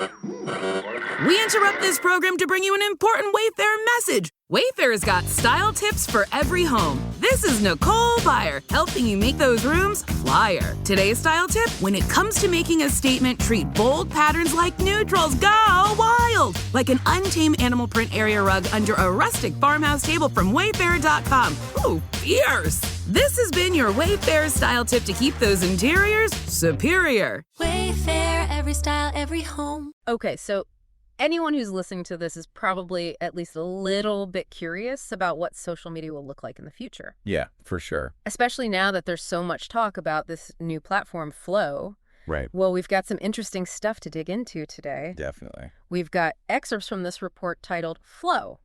We interrupt this program to bring you an important Wayfair message. Wayfair's got style tips for every home. This is Nicole Byer, helping you make those rooms flyer. Today's style tip: when it comes to making a statement, treat bold patterns like neutrals. Go wild! Like an untamed animal print area rug under a rustic farmhouse table from Wayfair.com. Ooh, fierce! This has been your Wayfair style tip to keep those interiors superior. Wayfair, every style, every home. Okay, so anyone who's listening to this is probably at least a little bit curious about what social media will look like in the future. Yeah, for sure. Especially now that there's so much talk about this new platform, Flow. Right. Well, we've got some interesting stuff to dig into today. Definitely. We've got excerpts from this report titled Flow,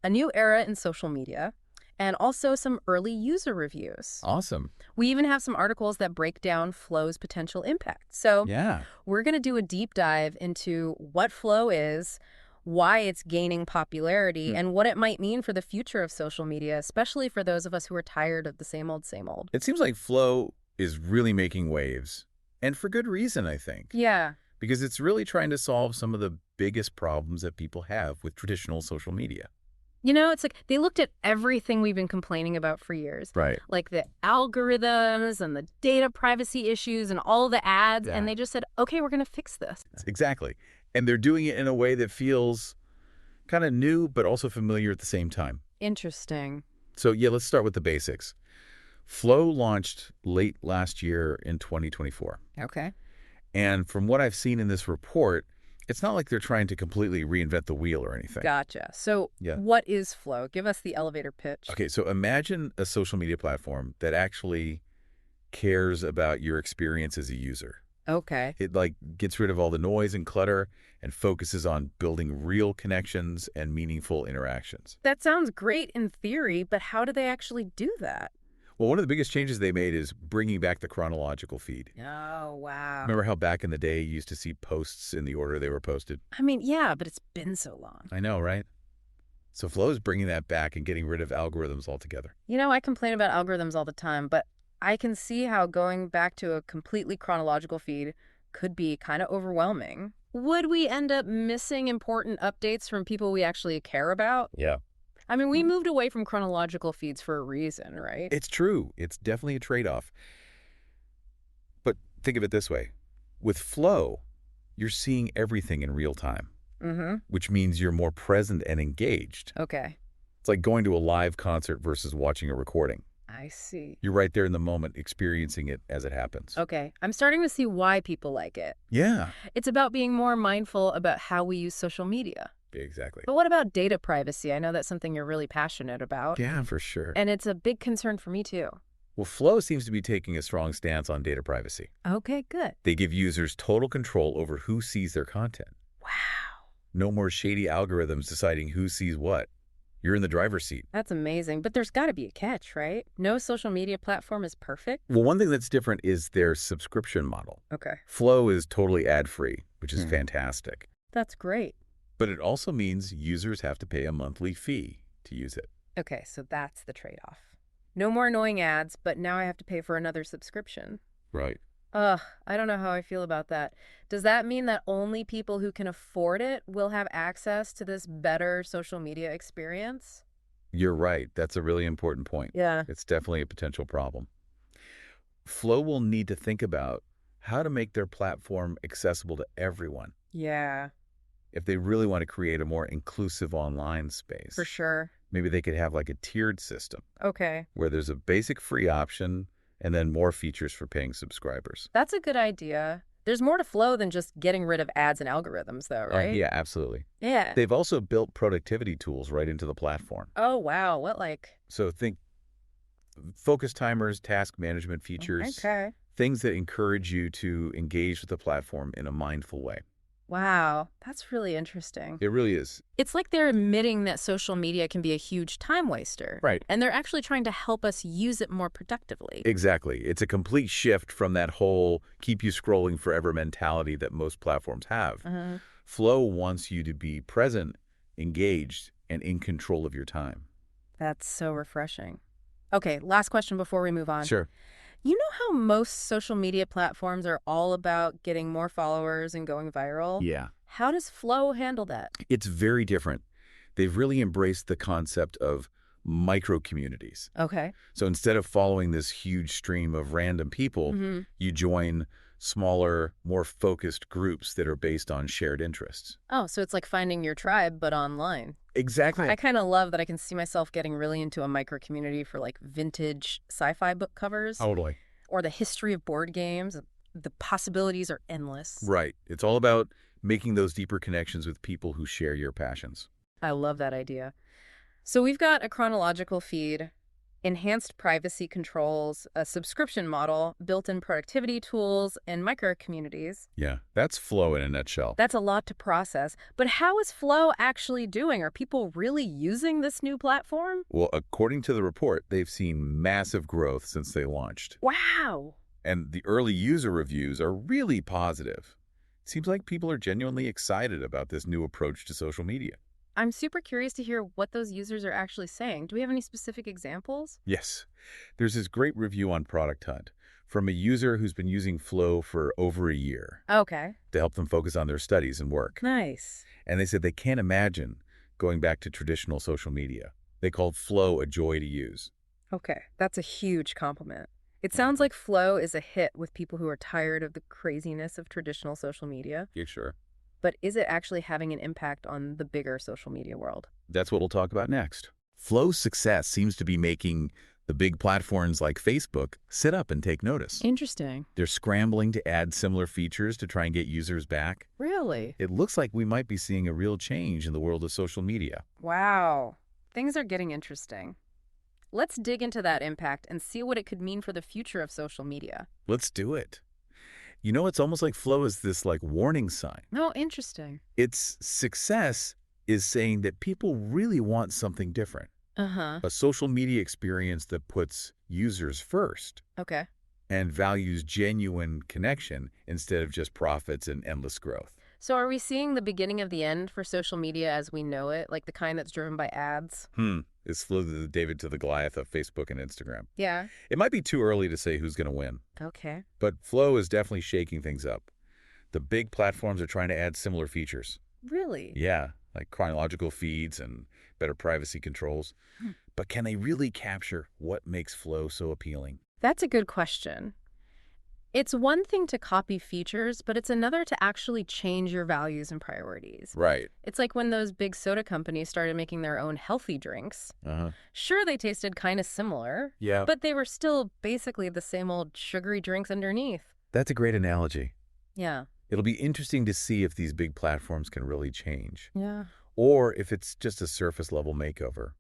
a new era in social media, and also some early user reviews. Awesome. We even have some articles that break down Flow's potential impact. So Yeah. we're going to do a deep dive into what Flow is, why it's gaining popularity, and what it might mean for the future of social media, especially for those of us who are tired of the same old, same old. It seems like Flow is really making waves, and for good reason, I think. Yeah. Because it's really trying to solve some of the biggest problems that people have with traditional social media. You know, it's like they looked at everything we've been complaining about for years. Right. Like the algorithms and the data privacy issues and all the ads. Yeah. And they just said, okay, we're going to fix this. Exactly. And they're doing it in a way that feels kind of new, but also familiar at the same time. Interesting. So yeah, let's start with the basics. Flow launched late last year in 2024. Okay. And from what I've seen in this report, it's not like they're trying to completely reinvent the wheel or anything. Gotcha. So what is Flow? Give us the elevator pitch. Okay, so imagine a social media platform that actually cares about your experience as a user. Okay. It gets rid of all the noise and clutter and focuses on building real connections and meaningful interactions. That sounds great in theory, but how do they actually do that? Well, one of the biggest changes they made is bringing back the chronological feed. Oh, wow. Remember how back in the day you used to see posts in the order they were posted? I mean, yeah, but it's been so long. I know, right? So Flow is bringing that back and getting rid of algorithms altogether. You know, I complain about algorithms all the time, but I can see how going back to a completely chronological feed could be kind of overwhelming. Would we end up missing important updates from people we actually care about? Yeah. I mean, we moved away from chronological feeds for a reason, right? It's true. It's definitely a trade-off. But think of it this way. With Flow, you're seeing everything in real time, which means you're more present and engaged. Okay. It's like going to a live concert versus watching a recording. I see. You're right there in the moment, experiencing it as it happens. Okay. I'm starting to see why people like it. Yeah. It's about being more mindful about how we use social media. Exactly. But what about data privacy? I know that's something you're really passionate about. Yeah, for sure. And it's a big concern for me, too. Well, Flow seems to be taking a strong stance on data privacy. Okay, good. They give users total control over who sees their content. Wow. No more shady algorithms deciding who sees what. You're in the driver's seat. That's amazing. But there's got to be a catch, right? No social media platform is perfect. Well, one thing that's different is their subscription model. Okay. Flow is totally ad-free, which is fantastic. That's great. But it also means users have to pay a monthly fee to use it. Okay, so that's the trade-off. No more annoying ads, but now I have to pay for another subscription. Right. Ugh, I don't know how I feel about that. Does that mean that only people who can afford it will have access to this better social media experience? You're right. That's a really important point. Yeah. It's definitely a potential problem. Flow will need to think about how to make their platform accessible to everyone Yeah, if they really want to create a more inclusive online space. for sure. Maybe they could have like a tiered system Okay. where there's a basic free option and then more features for paying subscribers. That's a good idea. There's more to Flow than just getting rid of ads and algorithms, though, right? Yeah, absolutely. Yeah. They've also built productivity tools right into the platform. Oh, wow. What, like? So think focus timers, task management features, Okay. things that encourage you to engage with the platform in a mindful way. Wow. That's really interesting. It really is. It's like they're admitting that social media can be a huge time waster. Right. And they're actually trying to help us use it more productively. Exactly. It's a complete shift from that whole keep you scrolling forever mentality that most platforms have. Flow wants you to be present, engaged, and in control of your time. That's so refreshing. Okay, last question before we move on. Sure. You know how most social media platforms are all about getting more followers and going viral? Yeah. How does Flow handle that? It's very different. They've really embraced the concept of micro-communities. Okay. So instead of following this huge stream of random people, you join smaller, more focused groups that are based on shared interests. Oh, so it's like finding your tribe, but online. Exactly. I kind of love that I can see myself getting really into a micro community for like vintage sci-fi book covers Totally. or the history of board games. The possibilities are endless. Right. It's all about making those deeper connections with people who share your passions. I love that idea. So we've got a chronological feed, enhanced privacy controls, a subscription model, built-in productivity tools, and micro communities. Yeah, that's Flow in a nutshell. That's a lot to process. But how is Flow actually doing? Are people really using this new platform? Well, according to the report, they've seen massive growth since they launched. Wow. And the early user reviews are really positive. Seems like people are genuinely excited about this new approach to social media. I'm super curious to hear what those users are actually saying. Do we have any specific examples? Yes. There's this great review on Product Hunt from a user who's been using Flow for over a year Okay. to help them focus on their studies and work. Nice. And they said they can't imagine going back to traditional social media. They called Flow a joy to use. Okay. That's a huge compliment. It sounds like Flow is a hit with people who are tired of the craziness of traditional social media. Yeah, sure. But is it actually having an impact on the bigger social media world? That's what we'll talk about next. Flow's success seems to be making the big platforms like Facebook sit up and take notice. Interesting. They're scrambling to add similar features to try and get users back. Really? It looks like we might be seeing a real change in the world of social media. Wow. Things are getting interesting. Let's dig into that impact and see what it could mean for the future of social media. Let's do it. You know, it's almost like Flow is this warning sign. Oh, interesting. Its success is saying that people really want something different. Uh-huh. A social media experience that puts users first Okay. and values genuine connection instead of just profits and endless growth. So are we seeing the beginning of the end for social media as we know it, like the kind that's driven by ads? Is Flow the David to the Goliath of Facebook and Instagram? Yeah. It might be too early to say who's going to win, Okay. but Flow is definitely shaking things up. The big platforms are trying to add similar features. Really? Yeah, like chronological feeds and better privacy controls. But can they really capture what makes Flow so appealing? That's a good question. It's one thing to copy features, but it's another to actually change your values and priorities. Right. It's like when those big soda companies started making their own healthy drinks. Uh-huh. Sure, they tasted kind of similar, Yeah. but they were still basically the same old sugary drinks underneath. That's a great analogy. Yeah. It'll be interesting to see if these big platforms can really change, Yeah. or if it's just a surface-level makeover.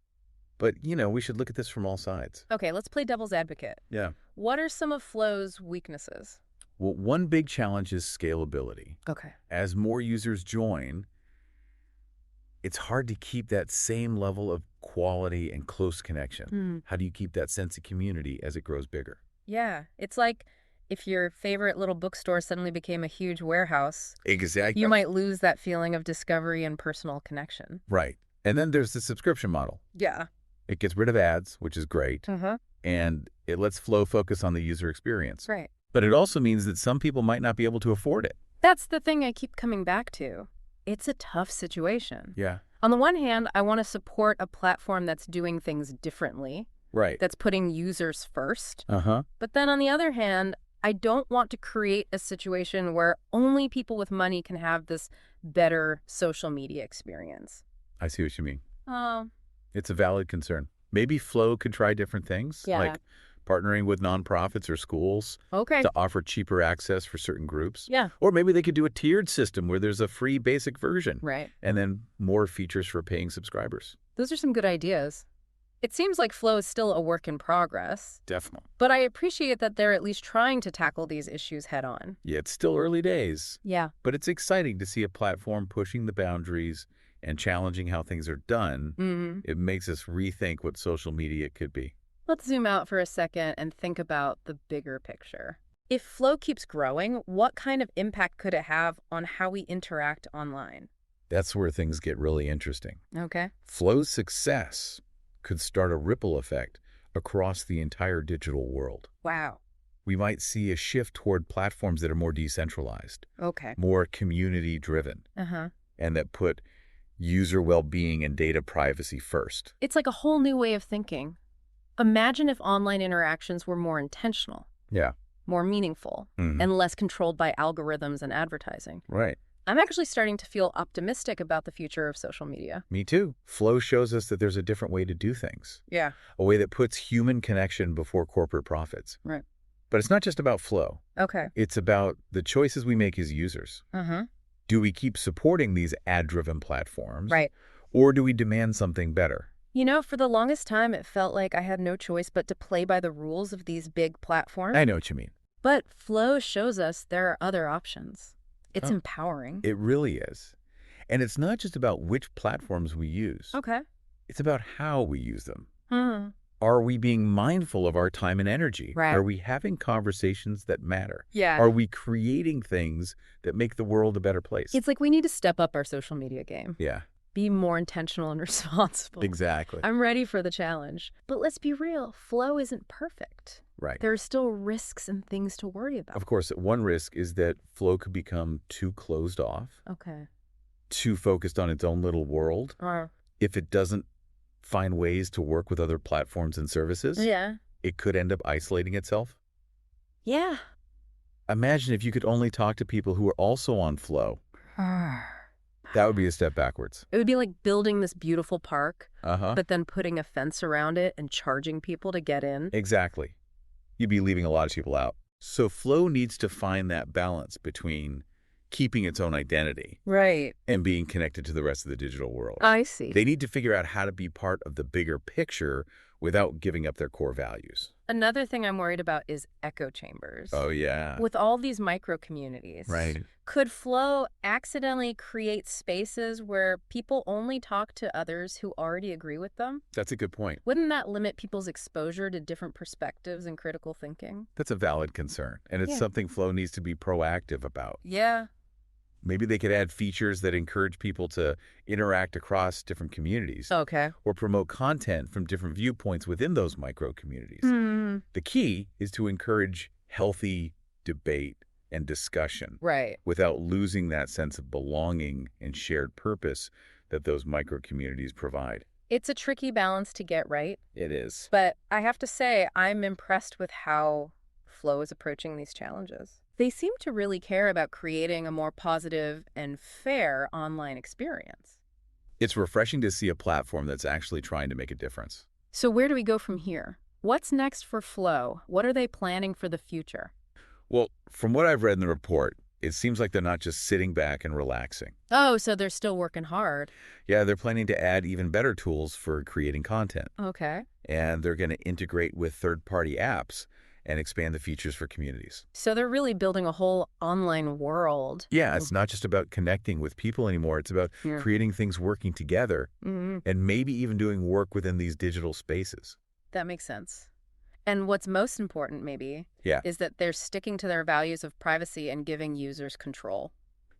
But, we should look at this from all sides. Okay, let's play devil's advocate. Yeah. What are some of Flow's weaknesses? Well, one big challenge is scalability. Okay. As more users join, it's hard to keep that same level of quality and close connection. How do you keep that sense of community as it grows bigger? Yeah, it's like if your favorite little bookstore suddenly became a huge warehouse, Exactly. you might lose that feeling of discovery and personal connection. Right. And then there's the subscription model. Yeah. It gets rid of ads, which is great, Uh-huh. and it lets Flow focus on the user experience. Right. But it also means that some people might not be able to afford it. That's the thing I keep coming back to. It's a tough situation. Yeah. On the one hand, I want to support a platform that's doing things differently, Right. that's putting users first. Uh-huh. But then on the other hand, I don't want to create a situation where only people with money can have this better social media experience. I see what you mean. Oh. It's a valid concern. Maybe Flow could try different things, Yeah. like partnering with nonprofits or schools Okay. to offer cheaper access for certain groups. Yeah. Or maybe they could do a tiered system where there's a free basic version Right. and then more features for paying subscribers. Those are some good ideas. It seems like Flow is still a work in progress, Definitely. but I appreciate that they're at least trying to tackle these issues head on. Yeah, it's still early days, Yeah. but it's exciting to see a platform pushing the boundaries and challenging how things are done. Mm-hmm. It makes us rethink what social media could be. Let's zoom out for a second and think about the bigger picture. If Flow keeps growing, what kind of impact could it have on how we interact online? That's where things get really interesting. Okay. Flow's success could start a ripple effect across the entire digital world. Wow. we might see a shift toward platforms that are more decentralized, Okay. more community-driven, Uh-huh. and that put user well-being and data privacy first. It's like a whole new way of thinking. Imagine if online interactions were more intentional, Yeah. more meaningful, and less controlled by algorithms and advertising. Right. I'm actually starting to feel optimistic about the future of social media. Me too. Flow shows us that there's a different way to do things, Yeah. a way that puts human connection before corporate profits. Right. But it's not just about flow. Okay. It's about the choices we make as users. Uh-huh. Do we keep supporting these ad-driven platforms? Right. Or do we demand something better? You know, for the longest time, it felt like I had no choice but to play by the rules of these big platforms. I know what you mean. But Flow shows us there are other options. It's Oh. empowering. It really is. And it's not just about which platforms we use. Okay. It's about how we use them. Hmm. Are we being mindful of our time and energy? Right. Are we having conversations that matter? Yeah. Are we creating things that make the world a better place? It's like we need to step up our social media game. Yeah, Be more intentional and responsible. exactly. I'm ready for the challenge. But let's be real, Flow isn't perfect. Right. There are still risks and things to worry about. Of course, one risk is that flow could become too closed off, Okay. too focused on its own little world. If it doesn't find ways to work with other platforms and services, Yeah. it could end up isolating itself. Yeah. Imagine if you could only talk to people who are also on flow. That would be a step backwards. It would be like building this beautiful park, Uh-huh. but then putting a fence around it and charging people to get in. Exactly. You'd be leaving a lot of people out. So flow needs to find that balance between keeping its own identity Right. and being connected to the rest of the digital world. I see. They need to figure out how to be part of the bigger picture without giving up their core values. Another thing I'm worried about is echo chambers. Oh, yeah. With all these micro communities, Right. could Flow accidentally create spaces where people only talk to others who already agree with them? That's a good point. Wouldn't that limit people's exposure to different perspectives and critical thinking? That's a valid concern, and it's Yeah. something flow needs to be proactive about. Yeah. Maybe they could add features that encourage people to interact across different communities Okay. or promote content from different viewpoints within those micro communities. The key is to encourage healthy debate and discussion Right. without losing that sense of belonging and shared purpose that those micro communities provide. It's a tricky balance to get right, It is. but I have to say I'm impressed with how Flow is approaching these challenges. They seem to really care about creating a more positive and fair online experience. It's refreshing to see a platform that's actually trying to make a difference. So where do we go from here? What's next for Flow? What are they planning for the future? Well, from what I've read in the report, it seems like they're not just sitting back and relaxing. Oh, so they're still working hard. Yeah, they're planning to add even better tools for creating content. Okay. And they're going to integrate with third-party apps and expand the features for communities. So they're really building a whole online world. Yeah, it's not just about connecting with people anymore. It's about Yeah. creating things working together and maybe even doing work within these digital spaces. That makes sense. And what's most important, maybe, Yeah, is that they're sticking to their values of privacy and giving users control.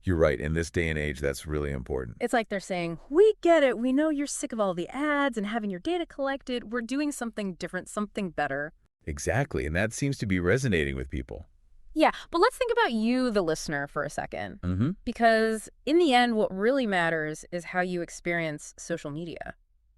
you're right. In this day and age, that's really important. It's like they're saying, we get it. We know you're sick of all the ads and having your data collected. We're doing something different, something better. Exactly, and that seems to be resonating with people. Yeah, but let's think about you, the listener, for a second. Mm-hmm. Because in the end, what really matters is how you experience social media.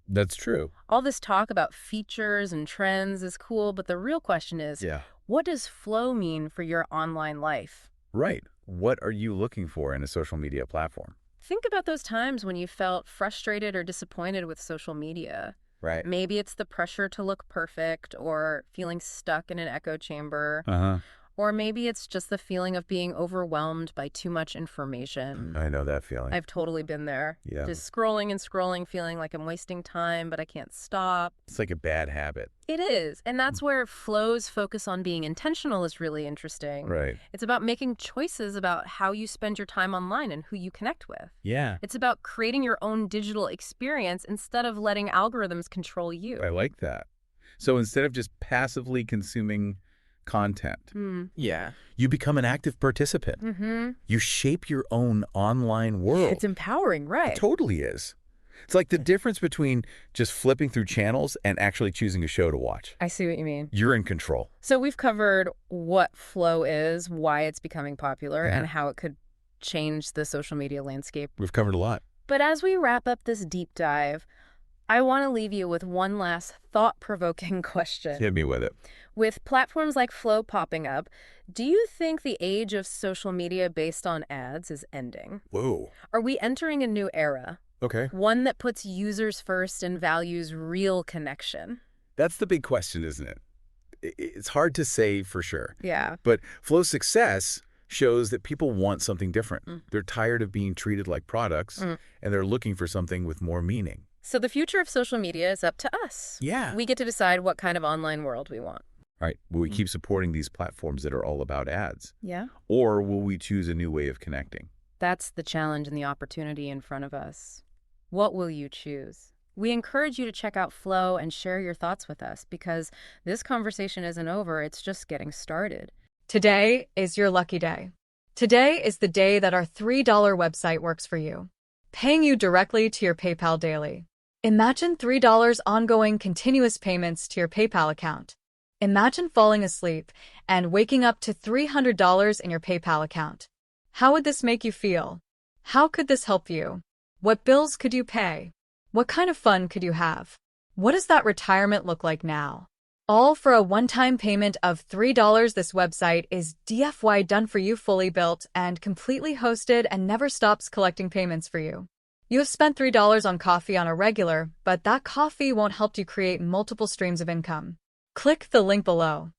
That's true. All this talk about features and trends is cool, but the real question is, Yeah. what does Flow mean for your online life? Right. What are you looking for in a social media platform? Think about those times when you felt frustrated or disappointed with social media. Right. Maybe it's the pressure to look perfect or feeling stuck in an echo chamber. Uh-huh. Or maybe it's just the feeling of being overwhelmed by too much information. I know that feeling. I've totally been there. Yeah. Just scrolling and scrolling, feeling like I'm wasting time, but I can't stop. It's like a bad habit. It is. And that's where Flow's focus on being intentional is really interesting. Right. It's about making choices about how you spend your time online and who you connect with. Yeah. It's about creating your own digital experience instead of letting algorithms control you. I like that. So instead of just passively consuming content, Yeah. you become an active participant. Mm-hmm. You shape your own online world. It's empowering, right? It totally is. It's like the difference between just flipping through channels and actually choosing a show to watch. I see what you mean. You're in control. So we've covered what flow is, why it's becoming popular, and how it could change the social media landscape. We've covered a lot. But as we wrap up this deep dive, I want to leave you with one last thought-provoking question. Hit me with it. With platforms like Flow popping up, do you think the age of social media based on ads is ending? Whoa. Are we entering a new era? Okay. One that puts users first and values real connection? That's the big question, isn't it? It's hard to say for sure. Yeah. But Flow's success shows that people want something different. They're tired of being treated like products, and they're looking for something with more meaning. So the future of social media is up to us. Yeah. We get to decide what kind of online world we want. All right. Will we keep supporting these platforms that are all about ads? Yeah. Or will we choose a new way of connecting? That's the challenge and the opportunity in front of us. What will you choose? We encourage you to check out Flow and share your thoughts with us because this conversation isn't over, it's just getting started. Today is your lucky day. Today is the day that our $3 website works for you, paying you directly to your PayPal daily. Imagine $3 ongoing continuous payments to your PayPal account. Imagine falling asleep and waking up to $300 in your PayPal account. How would this make you feel? How could this help you? What bills could you pay? What kind of fun could you have? What does that retirement look like now? All for a one-time payment of $3. This website is DFY done for you, fully built and completely hosted, and never stops collecting payments for you. You have spent $3 on coffee on a regular, but that coffee won't help you create multiple streams of income. Click the link below.